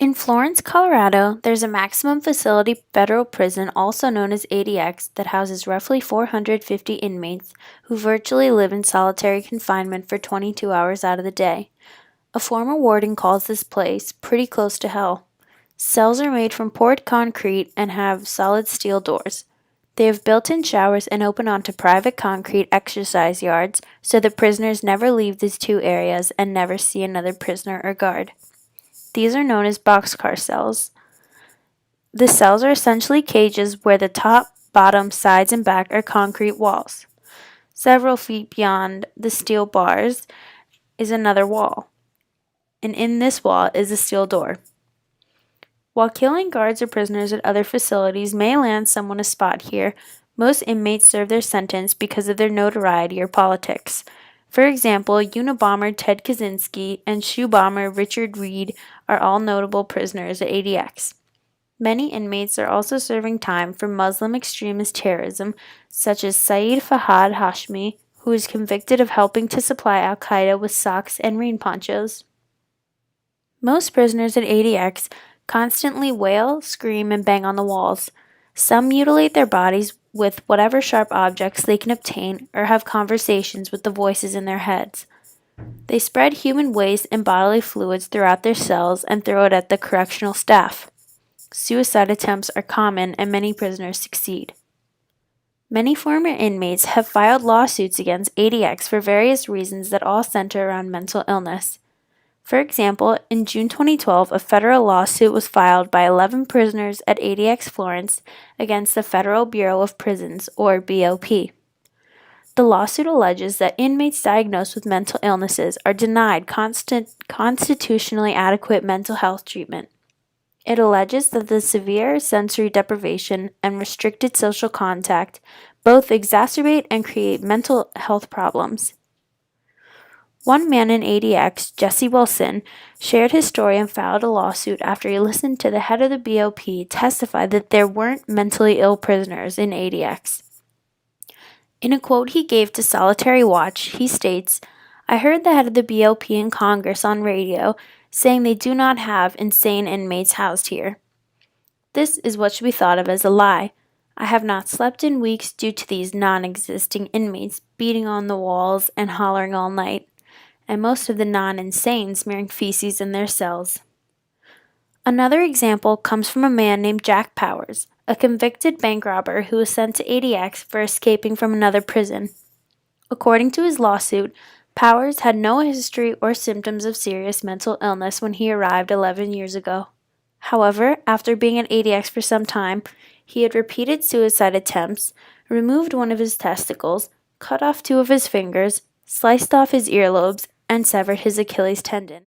In Florence, Colorado, there's a maximum facility federal prison, also known as ADX, that houses roughly 450 inmates who virtually live in solitary confinement for 22 hours out of the day. A former warden calls this place pretty close to hell. Cells are made from poured concrete and have solid steel doors. They have built-in showers and open onto private concrete exercise yards, so the prisoners never leave these two areas and never see another prisoner or guard. These are known as boxcar cells. The cells are essentially cages where the top, bottom, sides, and back are concrete walls. Several feet beyond the steel bars is another wall, and in this wall is a steel door. While killing guards or prisoners at other facilities may land someone a spot here, most inmates serve their sentence because of their notoriety or politics. For example, Unabomber Ted Kaczynski and shoe bomber Richard Reed are all notable prisoners at ADX. Many inmates are also serving time for Muslim extremist terrorism, such as Saeed Fahad Hashmi, who is convicted of helping to supply al-Qaeda with socks and rain ponchos. Most prisoners at ADX constantly wail, scream, and bang on the walls. Some mutilate their bodies with whatever sharp objects they can obtain or have conversations with the voices in their heads. They spread human waste and bodily fluids throughout their cells and throw it at the correctional staff. Suicide attempts are common and many prisoners succeed. Many former inmates have filed lawsuits against ADX for various reasons that all center around mental illness. For example, in June 2012, a federal lawsuit was filed by 11 prisoners at ADX Florence against the Federal Bureau of Prisons, or BOP. The lawsuit alleges that inmates diagnosed with mental illnesses are denied constitutionally adequate mental health treatment. It alleges that the severe sensory deprivation and restricted social contact both exacerbate and create mental health problems. One man in ADX, Jesse Wilson, shared his story and filed a lawsuit after he listened to the head of the BOP testify that there weren't mentally ill prisoners in ADX. In a quote he gave to Solitary Watch, he states, "I heard the head of the BOP in Congress on radio saying they do not have insane inmates housed here. This is what should be thought of as a lie. I have not slept in weeks due to these non-existing inmates beating on the walls and hollering all night, and most of the non-insane smearing feces in their cells." Another example comes from a man named Jack Powers, a convicted bank robber who was sent to ADX for escaping from another prison. According to his lawsuit, Powers had no history or symptoms of serious mental illness when he arrived 11 years ago. However, after being at ADX for some time, he had repeated suicide attempts, removed one of his testicles, cut off 2 of his fingers, sliced off his earlobes, and severed his Achilles tendon.